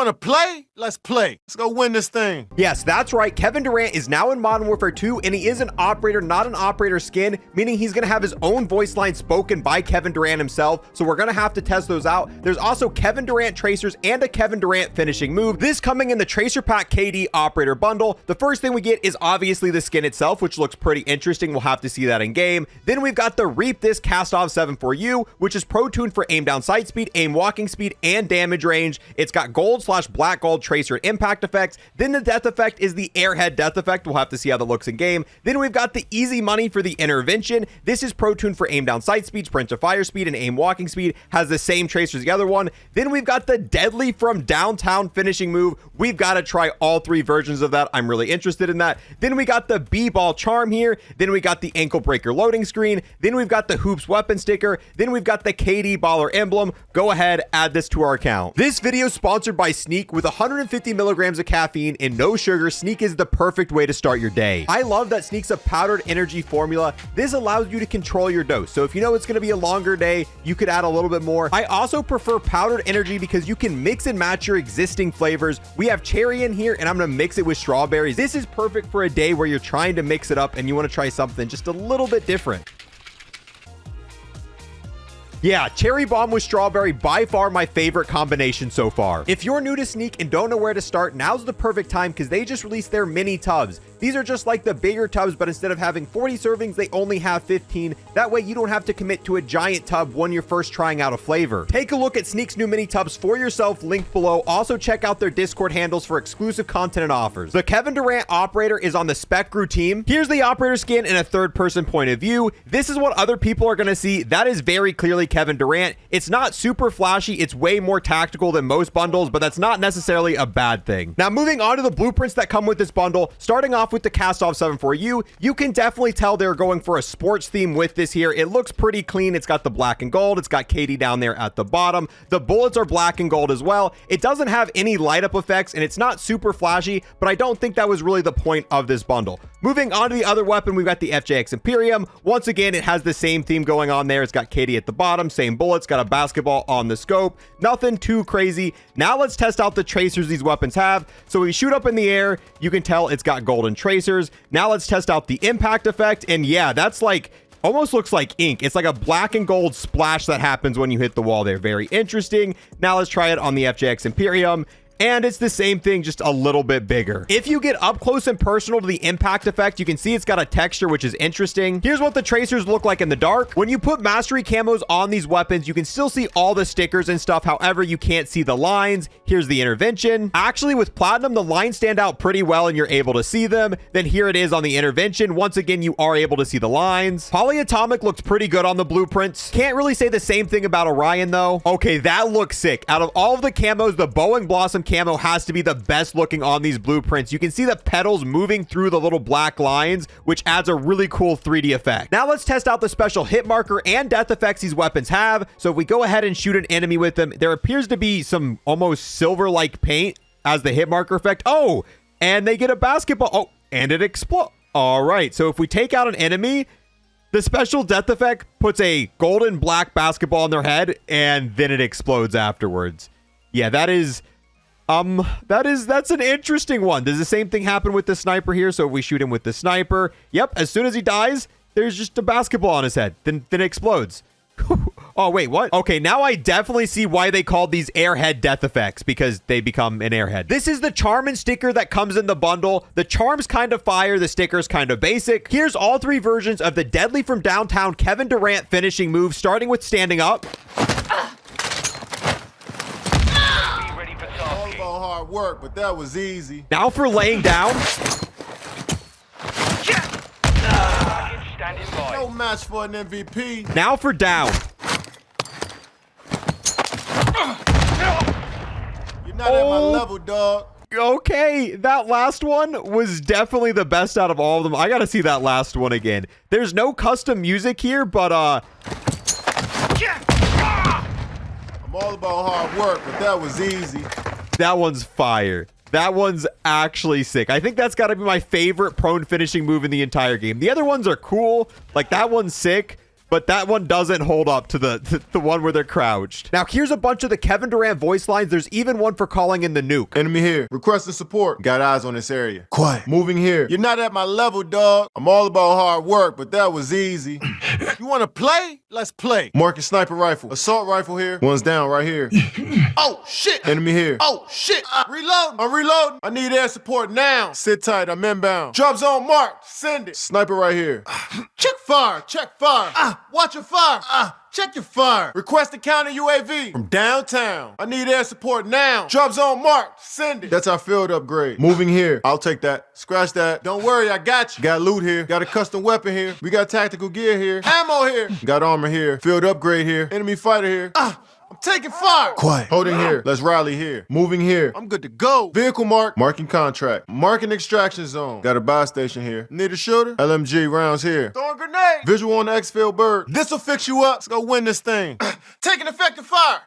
want to play? Let's play. Let's go win this thing. Yes, that's right. Kevin Durant is now in Modern Warfare 2, and he is an operator, not an operator skin, meaning he's going to have his own voice line spoken by Kevin Durant himself. So we're going to have to test those out. There's also Kevin Durant tracers and a Kevin Durant finishing move. This coming in the Tracer Pack KD operator bundle. The first thing we get is obviously the skin itself, which looks pretty interesting. We'll have to see that in game. Then we've got the Reap This Cast Off 7-4U, which is pro tuned for aim down sight speed, aim walking speed, and damage range. It's got gold/black gold tracer impact effects. Then the death effect is the Airhead death effect. We'll have to see how that looks in game. Then we've got the Easy Money for the intervention. This is pro tuned for aim down sight speed, sprint to fire speed, and aim walking speed. Has the same tracer as the other one. Then we've got the Deadly from Downtown finishing move. We've got to try all three versions of that. I'm really interested in that. Then we got the B-ball charm here. Then we got the ankle breaker loading screen. Then we've got the hoops weapon sticker. Then we've got the KD baller emblem. Go ahead, add this to our account. This video is sponsored by Sneak. With 150 milligrams of caffeine and no sugar, Sneak is the perfect way to start your day. I love that Sneak's a powdered energy formula. This allows you to control your dose. So if you know it's going to be a longer day, you could add a little bit more. I also prefer powdered energy because you can mix and match your existing flavors. We have cherry in here and I'm going to mix it with strawberries. This is perfect for a day where you're trying to mix it up and you want to try something just a little bit different. Yeah, cherry bomb with strawberry, by far my favorite combination so far. If you're new to Sneak and don't know where to start, now's the perfect time because they just released their mini tubs. These are just like the bigger tubs, but instead of having 40 servings, they only have 15. That way you don't have to commit to a giant tub when you're first trying out a flavor. Take a look at Sneak's new mini tubs for yourself, linked below. Also check out their Discord handles for exclusive content and offers. The Kevin Durant operator is on the Spec Grew team. Here's the operator skin in a third person point of view. This is what other people are going to see. That is very clearly Kevin Durant. It's not super flashy. It's way more tactical than most bundles, but that's not necessarily a bad thing. Now moving on to the blueprints that come with this bundle, starting off with the Cast Off 7-4U, you can definitely tell they're going for a sports theme with this here. It looks pretty clean. It's got the black and gold. It's got KD down there at the bottom. The bullets are black and gold as well. It doesn't have any light up effects and it's not super flashy, but I don't think that was really the point of this bundle. Moving on to the other weapon, we've got the FJX Imperium. Once again, it has the same theme going on there. It's got KD at the bottom, same bullets, got a basketball on the scope. Nothing too crazy. Now let's test out the tracers these weapons have. So we shoot up in the air. You can tell it's got golden tracers. Now let's test out the impact effect. And yeah, that's like almost looks like ink. It's like a black and gold splash that happens when you hit the wall there. Very interesting. Now let's try it on the FJX Imperium. And it's the same thing, just a little bit bigger. If you get up close and personal to the impact effect, you can see it's got a texture, which is interesting. Here's what the tracers look like in the dark. When you put mastery camos on these weapons, you can still see all the stickers and stuff. However, you can't see the lines. Here's the intervention. Actually, with platinum, the lines stand out pretty well and you're able to see them. Then here it is on the intervention. Once again, you are able to see the lines. Polyatomic looks pretty good on the blueprints. Can't really say the same thing about Orion though. Okay, that looks sick. Out of all of the camos, the Bow and Blossom camo has to be the best looking on these blueprints. You can see the petals moving through the little black lines, which adds a really cool 3D effect. Now let's test out the special hit marker and death effects these weapons have. So if we go ahead and shoot an enemy with them, there appears to be some almost silver-like paint as the hit marker effect. Oh, and they get a basketball. Oh, and it explodes. All right, so if we take out an enemy, the special death effect puts a golden black basketball on their head, and then it explodes afterwards. Yeah, that's an interesting one. Does the same thing happen with the sniper here? So if we shoot him with the sniper, yep, as soon as he dies, there's just a basketball on his head. Then it explodes. Oh, wait, what? Okay, now I definitely see why they called these Airhead death effects, because they become an Airhead. This is the charm and sticker that comes in the bundle. The charm's kind of fire, the sticker's kind of basic. Here's all three versions of the Deadly from Downtown Kevin Durant finishing move, starting with standing up. Hard work, but that was easy. Now for laying down. No match for an MVP. Now for down. You're not at my level, dog. Okay, that last one was definitely the best out of all of them. I gotta see that last one again. There's no custom music here, but I'm all about hard work, but that was easy. That one's fire. That one's actually sick. I think that's got to be my favorite prone finishing move in the entire game. The other ones are cool. Like, that one's sick. but that one doesn't hold up to the one where they're crouched. Now, here's a bunch of the Kevin Durant voice lines. There's even one for calling in the nuke. Enemy here. Requesting support. Got eyes on this area. Quiet. Moving here. You're not at my level, dog. I'm all about hard work, but that was easy. You want to play? Let's play. Marking sniper rifle. Assault rifle here. One's down right here. Oh, shit. Enemy here. Oh, shit. Reloading. I'm reloading. I need air support now. Sit tight. I'm inbound. Drop zone marked. Send it. Sniper right here. Check fire. Check fire. Watch your fire. Check your fire. Request a counter UAV from downtown. I need air support now. Drop zone marked. Send it. That's our field upgrade. Moving here. I'll take that. Scratch that. Don't worry, I got you. Got loot here. Got a custom weapon here. We got tactical gear here. Ammo here. Got armor here. Field upgrade here. Enemy fighter here. I'm taking fire. Quiet. Holding here. Let's rally here. Moving here. I'm good to go. Vehicle mark. Marking contract. Marking extraction zone. Got a buy station here. Need a shooter? LMG rounds here. Throwing grenade. Visual on the X-Field bird. This'll fix you up. Let's go win this thing. Taking effective fire.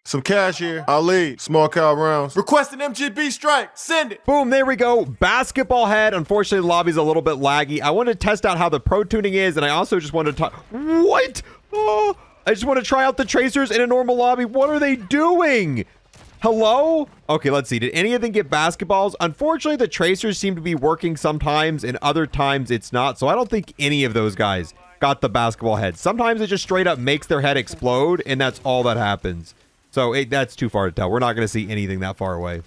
Some cash here. I'll lead. Small cow rounds. Requesting MGB strike. Send it. Boom, there we go. Basketball head. Unfortunately, the lobby's a little bit laggy. I wanted to test out how the pro tuning is, and I also just wanted to talk. What? Oh, I just want to try out the tracers in a normal lobby. What are they doing? Hello? Okay, let's see. Did any of them get basketballs? Unfortunately, the tracers seem to be working sometimes, and other times it's not. So I don't think any of those guys got the basketball head. Sometimes it just straight up makes their head explode, and that's all that happens. So that's too far to tell. We're not going to see anything that far away.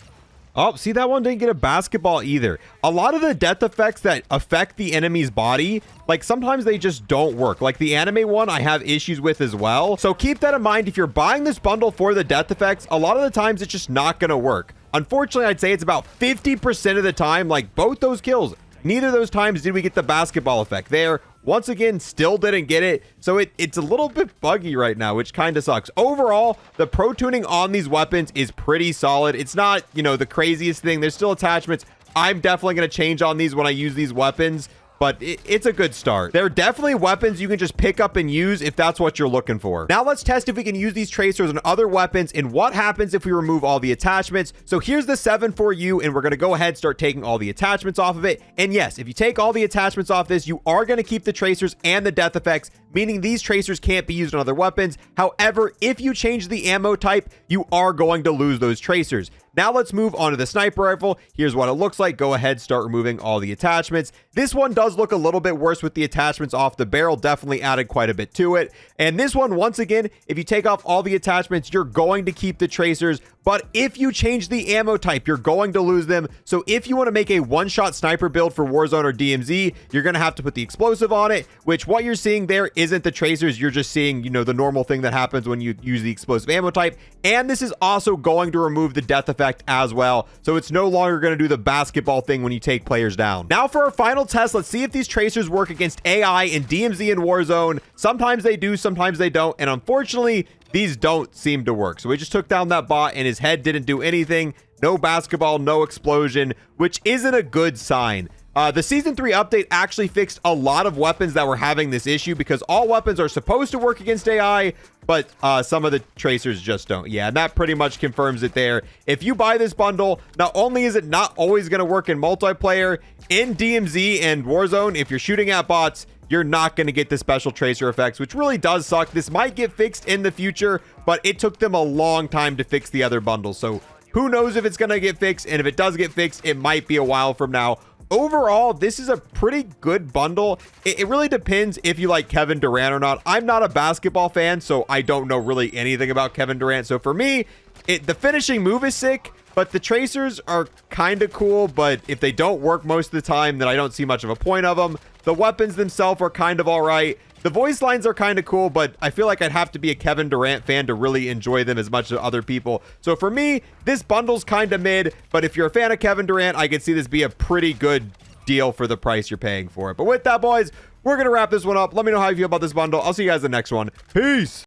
Oh, see, that one didn't get a basketball either. A lot of the death effects that affect the enemy's body, like sometimes they just don't work. Like the anime one, I have issues with as well. So keep that in mind. If you're buying this bundle for the death effects, a lot of the times it's just not going to work. Unfortunately, I'd say it's about 50% of the time, like both those kills. Neither of those times did we get the basketball effect there. Once again, still didn't get it. So it's a little bit buggy right now, which kind of sucks. Overall, the pro tuning on these weapons is pretty solid. It's not, you know, the craziest thing. There's still attachments. I'm definitely going to change on these when I use these weapons, but it's a good start. They're definitely weapons you can just pick up and use if that's what you're looking for. Now let's test if we can use these tracers on other weapons and what happens if we remove all the attachments. So here's the 7-4U, and we're going to go ahead and start taking all the attachments off of it. And yes, if you take all the attachments off this, you are going to keep the tracers and the death effects, meaning these tracers can't be used on other weapons. However, if you change the ammo type, you are going to lose those tracers. Now let's move on to the sniper rifle. Here's what it looks like. Go ahead, start removing all the attachments. This one does look a little bit worse with the attachments off. The barrel definitely added quite a bit to it. And this one, once again, if you take off all the attachments, you're going to keep the tracers. But if you change the ammo type, you're going to lose them. So if you want to make a one-shot sniper build for Warzone or DMZ, you're going to have to put the explosive on it, which what you're seeing there isn't the tracers. You're just seeing, you know, the normal thing that happens when you use the explosive ammo type. And this is also going to remove the death effect as well. So it's no longer going to do the basketball thing when you take players down. Now for our final test, let's see if these tracers work against AI in DMZ and Warzone. Sometimes they do, sometimes they don't. And unfortunately, these don't seem to work. So we just took down that bot and his head didn't do anything. No basketball, no explosion, which isn't a good sign. The Season 3 update actually fixed a lot of weapons that were having this issue because all weapons are supposed to work against AI, but some of the tracers just don't. Yeah, and that pretty much confirms it there. If you buy this bundle, not only is it not always going to work in multiplayer, in DMZ and Warzone, if you're shooting at bots, you're not going to get the special tracer effects, which really does suck. This might get fixed in the future, but it took them a long time to fix the other bundles. So who knows if it's going to get fixed, and if it does get fixed, it might be a while from now. Overall, this is a pretty good bundle. It really depends if you like Kevin Durant or not. I'm not a basketball fan, so I don't know really anything about Kevin Durant. So for me, the finishing move is sick, but the tracers are kind of cool. But if they don't work most of the time, then I don't see much of a point of them. The weapons themselves are kind of all right. The voice lines are kind of cool, but I feel like I'd have to be a Kevin Durant fan to really enjoy them as much as other people. So for me, this bundle's kind of mid, but if you're a fan of Kevin Durant, I could see this be a pretty good deal for the price you're paying for it. But with that, boys, we're going to wrap this one up. Let me know how you feel about this bundle. I'll see you guys in the next one. Peace.